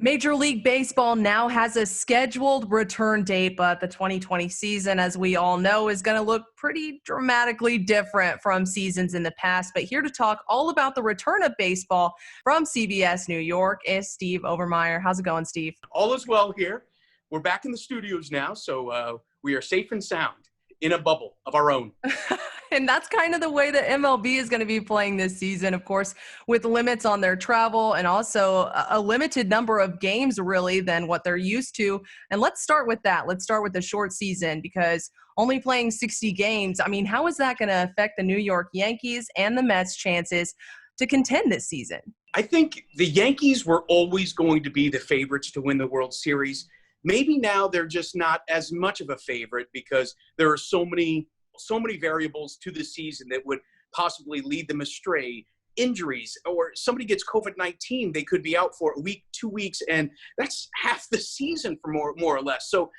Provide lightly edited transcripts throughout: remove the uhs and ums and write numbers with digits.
Major League Baseball now has a scheduled return date, but the 2020 season, as we all know, is going to look pretty dramatically different from seasons in the past. But here to talk all about the return of baseball from CBS New York is Steve Overmyer. How's it going, Steve? All is well here. We're back in the studios now, so we are safe and sound in a bubble of our own. And that's kind of the way that MLB is going to be playing this season, of course, with limits on their travel and also a limited number of games, really, than what they're used to. And let's start with that. Let's start with the short season, because only playing 60 games, I mean, how is that going to affect the New York Yankees and the Mets' chances to contend this season? I think the Yankees were always going to be the favorites to win the World Series. Maybe now they're just not as much of a favorite because there are so many variables to the season that would possibly lead them astray. Injuries, or somebody gets COVID-19, they could be out for a week, 2 weeks, and that's half the season for more or less. So,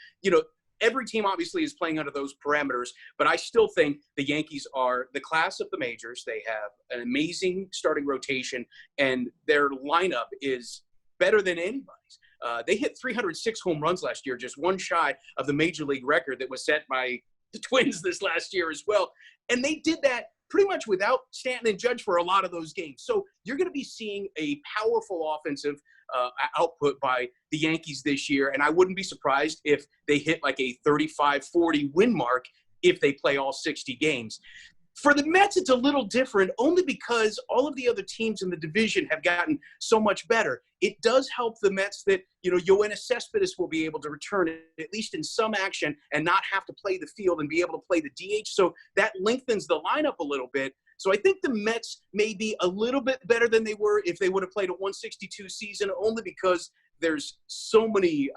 every team obviously is playing under those parameters, but I still think the Yankees are the class of the majors. They have an amazing starting rotation, and their lineup is better than anybody's. They hit 306 home runs last year, just one shy of the major league record that was set by the Twins this last year as well. And they did that pretty much without Stanton and Judge for a lot of those games. So you're going to be seeing a powerful offensive output by the Yankees this year. And I wouldn't be surprised if they hit like a 35-40 win mark if they play all 60 games. For the Mets, it's a little different only because all of the other teams in the division have gotten so much better. It does help the Mets that, Yoenis Cespedes will be able to return at least in some action and not have to play the field and be able to play the DH. So that lengthens the lineup a little bit. So I think the Mets may be a little bit better than they were if they would have played a 162 season, only because there's so many,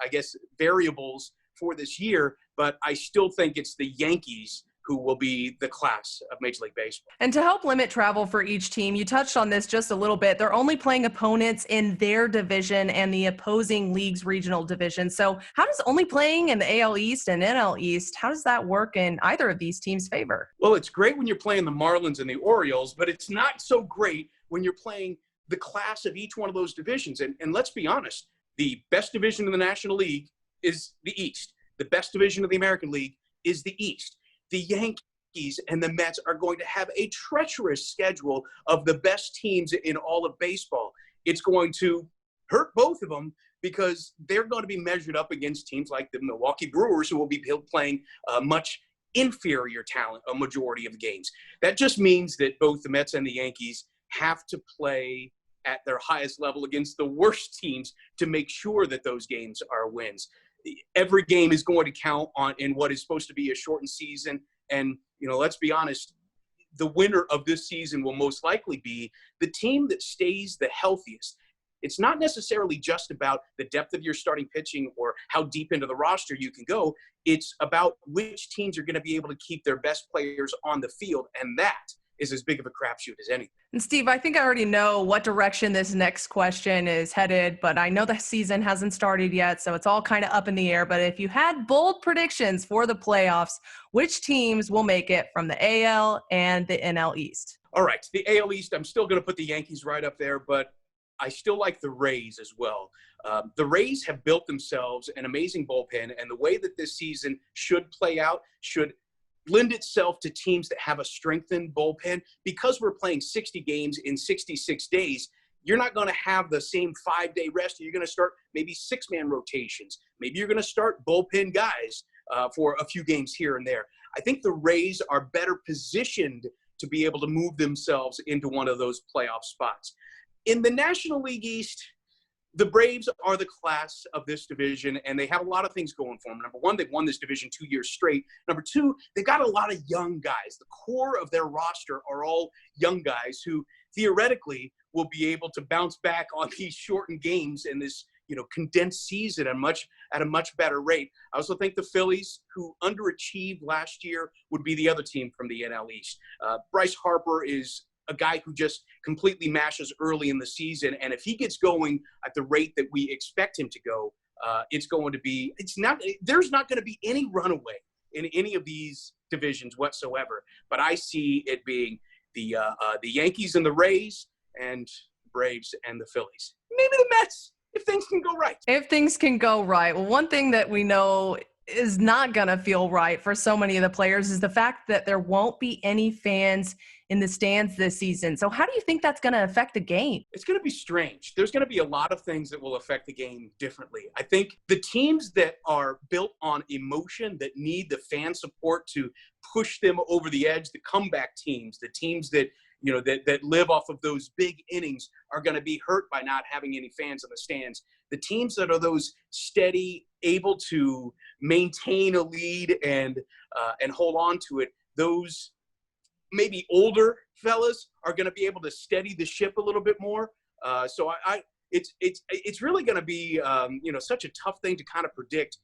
variables for this year. But I still think it's the Yankees who will be the class of Major League Baseball. And to help limit travel for each team, you touched on this just a little bit. They're only playing opponents in their division and the opposing league's regional division. So how does only playing in the AL East and NL East, how does that work in either of these teams' favor? Well, it's great when you're playing the Marlins and the Orioles, but it's not so great when you're playing the class of each one of those divisions. And let's be honest, the best division in the National League is the East. The best division of the American League is the East. The Yankees and the Mets are going to have a treacherous schedule of the best teams in all of baseball. It's going to hurt both of them because they're going to be measured up against teams like the Milwaukee Brewers, who will be playing much inferior talent a majority of the games. That just means that both the Mets and the Yankees have to play at their highest level against the worst teams to make sure that those games are wins. Every game is going to count in what is supposed to be a shortened season. And, let's be honest, the winner of this season will most likely be the team that stays the healthiest. It's not necessarily just about the depth of your starting pitching or how deep into the roster you can go. It's about which teams are going to be able to keep their best players on the field. And that is as big of a crapshoot as anything. And Steve, I think I already know what direction this next question is headed, but I know the season hasn't started yet, so it's all kind of up in the air. But if you had bold predictions for the playoffs, which teams will make it from the AL and the NL East? All right, the AL East, I'm still going to put the Yankees right up there, but I still like the Rays as well. The Rays have built themselves an amazing bullpen, and the way that this season should play out should lend itself to teams that have a strengthened bullpen. Because we're playing 60 games in 66 days, you're not going to have the same 5-day rest. You're going to start maybe 6-man rotations. Maybe you're going to start bullpen guys for a few games here and there. I think the Rays are better positioned to be able to move themselves into one of those playoff spots. In the National League East, the Braves are the class of this division, and they have a lot of things going for them. Number one, they've won this division 2 years straight. Number two, they've got a lot of young guys. The core of their roster are all young guys who theoretically will be able to bounce back on these shortened games in this, condensed season at a much better rate. I also think the Phillies, who underachieved last year, would be the other team from the NL East. Bryce Harper is a guy who just completely mashes early in the season. And if he gets going at the rate that we expect him to go, there's not going to be any runaway in any of these divisions whatsoever. But I see it being the Yankees and the Rays and Braves and the Phillies. Maybe the Mets. if things can go right. If things can go right. Well, one thing that we know is not going to feel right for so many of the players is the fact that there won't be any fans in the stands this season. So how do you think that's going to affect the game? It's going to be strange. There's going to be a lot of things that will affect the game differently. I think the teams that are built on emotion, that need the fan support to push them over the edge, the comeback teams, the teams that that live off of those big innings are going to be hurt by not having any fans in the stands. The teams that are those steady, able to maintain a lead and hold on to it, those maybe older fellas are going to be able to steady the ship a little bit more. So it's really going to be such a tough thing to kind of predict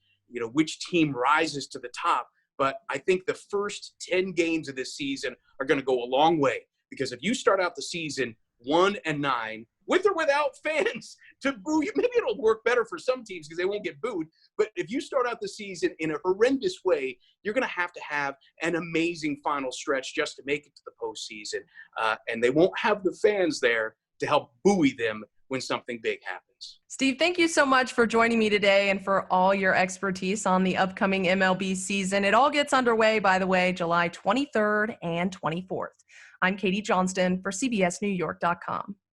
which team rises to the top. But I think the first 10 games of this season are going to go a long way, because if you start out the season 1-9 with or without fans to boo you, maybe it'll work better for some teams because they won't get booed. But if you start out the season in a horrendous way, you're going to have an amazing final stretch just to make it to the postseason. And they won't have the fans there to help buoy them when something big happens. Steve, thank you so much for joining me today and for all your expertise on the upcoming MLB season. It all gets underway, by the way, July 23rd and 24th. I'm Katie Johnston for CBSNewYork.com.